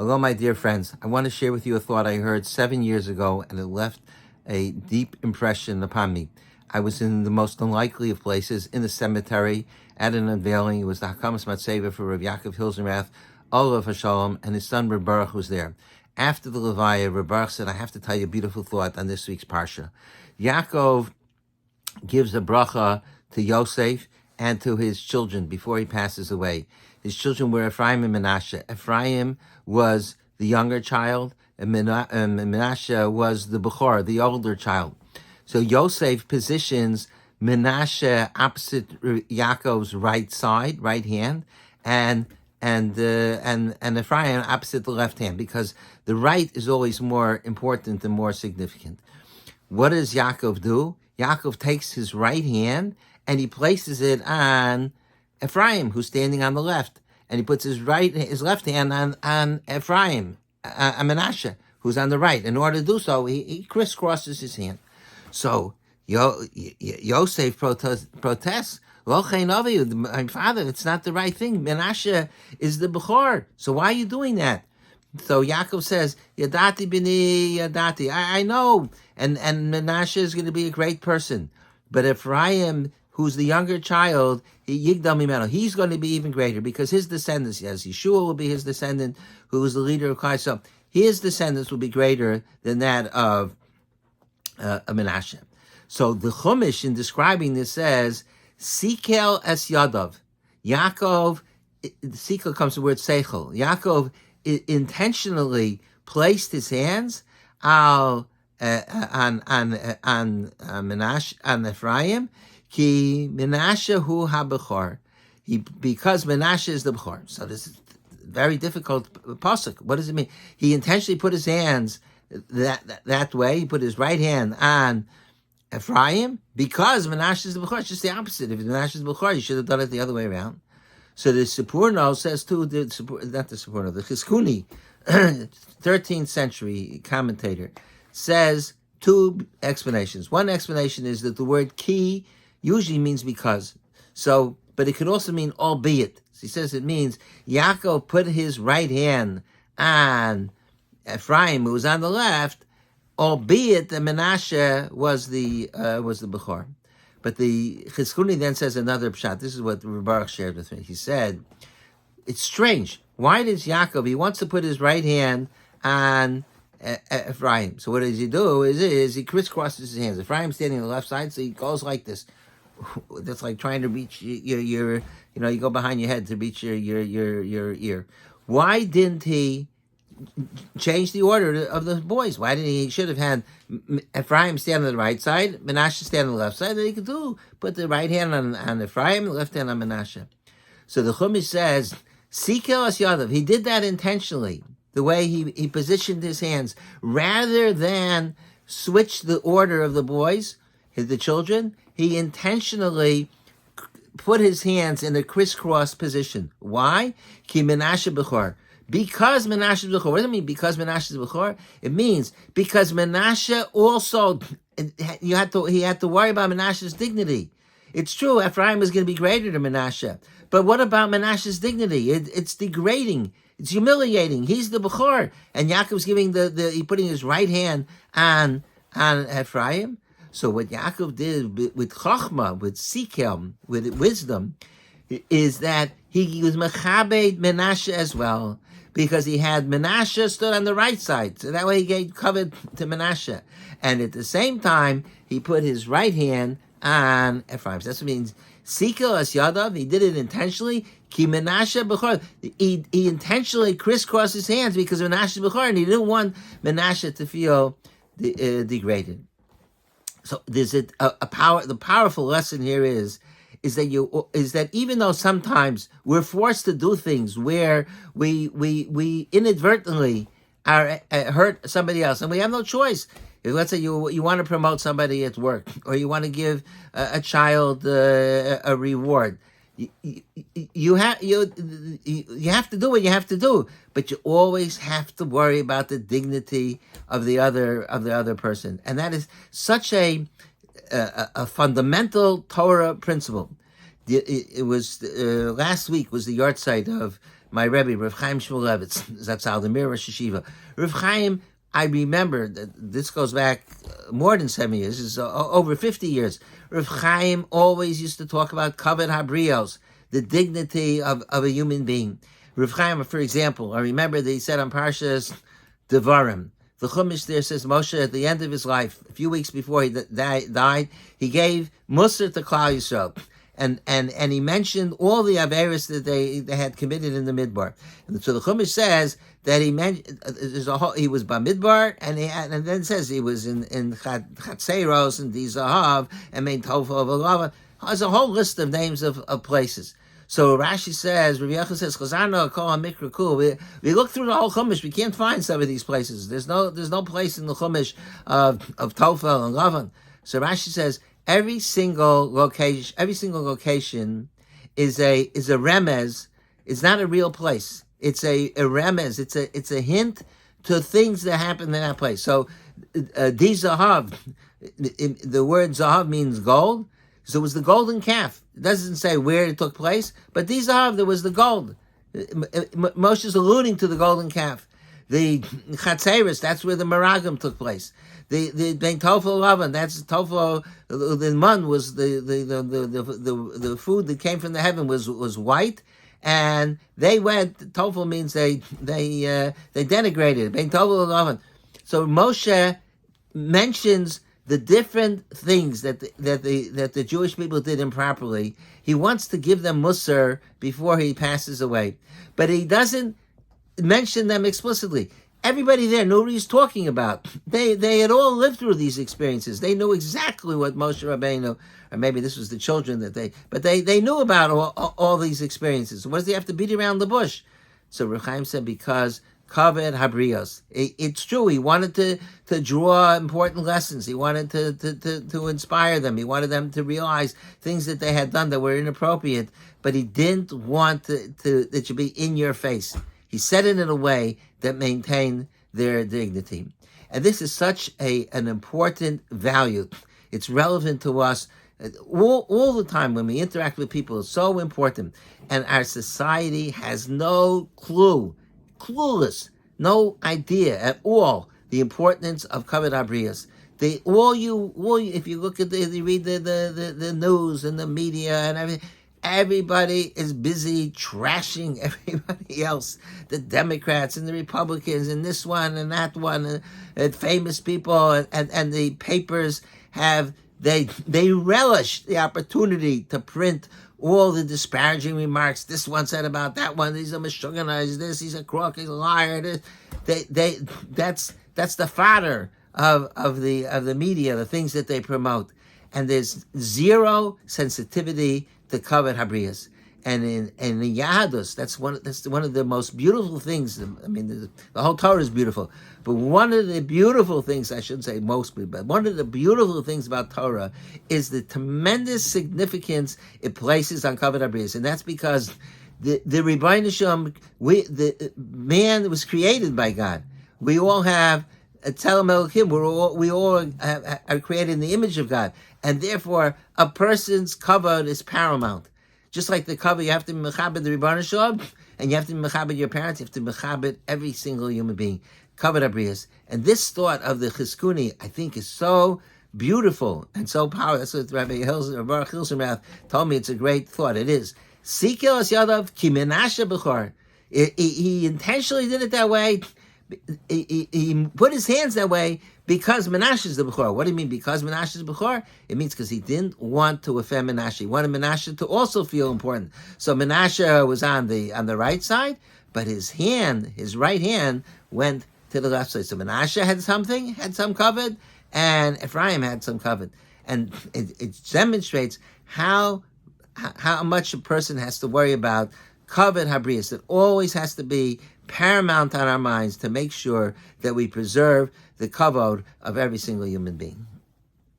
Hello, my dear friends. I want to share with you a thought I heard 7 years ago, and it left a deep impression upon me. I was in the most unlikely of places, in the cemetery, at an unveiling. It was the Hakamas Matseva for Rabbi Yaakov Hilzenrath, Olav Hashalom, and his son Rabbi Baruch was there. After the Levaya, Rabbi Baruch said, I have to tell you a beautiful thought on this week's Parsha. Yaakov gives a bracha to Yosef and to his children before he passes away. His children were Ephraim and Menashe. Ephraim was the younger child, and Menashe was the Bechor, the older child. So Yosef positions Menashe opposite Yaakov's right side, right hand, and Ephraim opposite the left hand, because the right is always more important and more significant. What does Yaakov do? Yaakov takes his right hand and he places it on Ephraim, who's standing on the left, and he puts his left hand on Ephraim, on Menashe, who's on the right. In order to do so, he crisscrosses his hand. So Yosef protests. My father, it's not the right thing. Menashe is the Bechor. So why are you doing that? So Yaakov says, Yadati bini Yadati. I know. And Menashe is going to be a great person. But Ephraim, who's the younger child, he's going to be even greater, because his descendants, yes, Yeshua will be his descendant, who is the leader of Christ. So his descendants will be greater than that of Menashe. So the Chumash, in describing this, says, Sikel es Yadav. Yaakov, Sikel comes from the word Seichel. Yaakov intentionally placed his hands on Menashe, on Ephraim, ki Menashe hu ha-bechor. Because Menashe is the Bechor. So this is very difficult pasuk. What does it mean? He intentionally put his hands that way. He put his right hand on Ephraim because Menashe is the Bechor. It's just the opposite. If Menashe is the Bechor, you should have done it the other way around. So the Sipurno says too, the Chizkuni, 13th century commentator, says two explanations. One explanation is that the word ki usually means because. So, but it could also mean albeit. So he says it means Yaakov put his right hand on Ephraim, who was on the left, albeit that Menashe was the Bechor. But the Chizkuni then says another pshat. This is what Rabbi Baruch shared with me. He said, it's strange. Why does Yaakov, he wants to put his right hand on Ephraim. So what does he do? Is he crisscrosses his hands. Ephraim's standing on the left side, so he goes like this. That's like trying to reach your you go behind your head to reach your ear. Why didn't he change the order of the boys? Why didn't he should have had Ephraim stand on the right side, Menashe stand on the left side? Then he could put the right hand on Ephraim, the left hand on Menashe. So the Chumash says, Sikel as Yadav. He did that intentionally, the way he positioned his hands, rather than switch the order of the boys, the children. He intentionally put his hands in a crisscross position. Why? Ki Menashe Bechor. Because Menashe is Bechor. What does it mean? Because Menashe is Bechor? It means because Menashe also, he had to worry about Menashe's dignity. It's true, Ephraim is going to be greater than Menashe. But what about Menashe's dignity? It's degrading. It's humiliating. He's the Bechor. And Yaakov's giving he putting his right hand on Ephraim. So what Yaakov did with Chochmah, with Sikel, with wisdom, is that he was Mechabed Menashe as well, because he had Menashe stood on the right side. So that way he gave covered to Menashe. And at the same time, he put his right hand on Ephraim. So that's what it means. Sikel as Yadav, he did it intentionally. Ki Menashe Bechor. He intentionally crisscrossed his hands because Menashe is Bechor, and he didn't want Menashe to feel degraded. So there's the powerful lesson here is that even though sometimes we're forced to do things where we inadvertently hurt somebody else, and we have no choice. If, let's say you want to promote somebody at work, or you want to give a child a reward, you have to do what you have to do, but you always have to worry about the dignity of the other person, and that is such a fundamental Torah principle. It was last week was the yahrzeit of my Rabbi, Rav Chaim Shmulevitz, Zatzal, the Mir Rosh Hashiva. Rav Chaim, I remember that this goes back more than 7 years, it's over 50 years. Rav Chaim always used to talk about kavod habrios, the dignity of a human being. Rav Chaim, for example, I remember that he said on Parashas Devarim, the Chumash there says Moshe at the end of his life, a few weeks before he died, he gave Musar to Klal Yisrael. And he mentioned all the averos that they had committed in the Midbar. And so the Chumash says that he was Bamidbar, and then says he was in Chatzeros and Dizahav and Mein Tofa of Alava. There's a whole list of names of places. So Rashi says, Rabbi Yochanan says, Chazarno Kol HaMikra Kul. We look through the whole Chumash, we can't find some of these places. There's no place in the Chumash of Tofel and Lavan. So Rashi says every single location is a remez. It's not a real place. It's a remez. It's a hint to things that happen in that place. So Di Zahav, the word Zahav means gold. So it was the golden calf. It doesn't say where it took place, but Di Zahav, there was the gold. Moshe's alluding to the golden calf. The Chatzeris, that's where the Meragim took place. The Ben Tofel Lavan, that's Tofel. The man was the food that came from the heaven was white, and they went. Tofel means they denigrated it. Ben Tofel Lavan. So Moshe mentions the different things that the Jewish people did improperly. He wants to give them musar before he passes away, but he doesn't mention them explicitly. Everybody there knew what he's talking about. They had all lived through these experiences. They knew exactly what Moshe Rabbeinu, or maybe this was the children but they knew about all these experiences. What does he have to beat around the bush? So Rav Chaim said, because kavod habrios. It's true. He wanted to draw important lessons. He wanted to inspire them. He wanted them to realize things that they had done that were inappropriate. But he didn't want it to be in your face. He said it in a way that maintained their dignity. And this is such an important value. It's relevant to us all the time when we interact with people. It's so important. And our society has no clueless, no idea at all the importance of kavod habrios. If you look at you read the news and the media and everything, everybody is busy trashing everybody else, the Democrats and the Republicans and this one and that one, and famous people, and the papers they relish the opportunity to print all the disparaging remarks. This one said about that one, he's a mishuganah, he's a crook, he's a liar. That's the fodder of the media, the things that they promote. And there's zero sensitivity to kavod habrios. And in the Yahadus, that's one of the most beautiful things. I mean, the whole Torah is beautiful, but one of the beautiful things, I shouldn't say mostly, but one of the beautiful things about Torah is the tremendous significance it places on kavod habrios, and that's because the Rebbeinu Shalom, the man was created by God. We all have a Tzelem Elokim. We all are created in the image of God, and therefore a person's kavod is paramount. Just like the kavod, you have to be mechabed the Rebbeinu Shalom, and you have to be mechabed your parents. You have to be mechabed every single human being. Kavod habrios, and this thought of the Chizkuni, I think, is so beautiful and so powerful. That's what Rabbi Hilsenrath told me. It's a great thought. It is. Sikil as yadav ki menashe b'chor. He intentionally did it that way. He put his hands that way because Menashe is the Bechor. What do you mean because Menashe is the Bechor? It means because he didn't want to offend Menashe. He wanted Menashe to also feel important. So Menashe was on the right side, but his right hand, went to the left side. So Menashe had some kavod, and Ephraim had some kavod. And it demonstrates how much a person has to worry about kavod habrios. It always has to be paramount on our minds to make sure that we preserve the kavod of every single human being.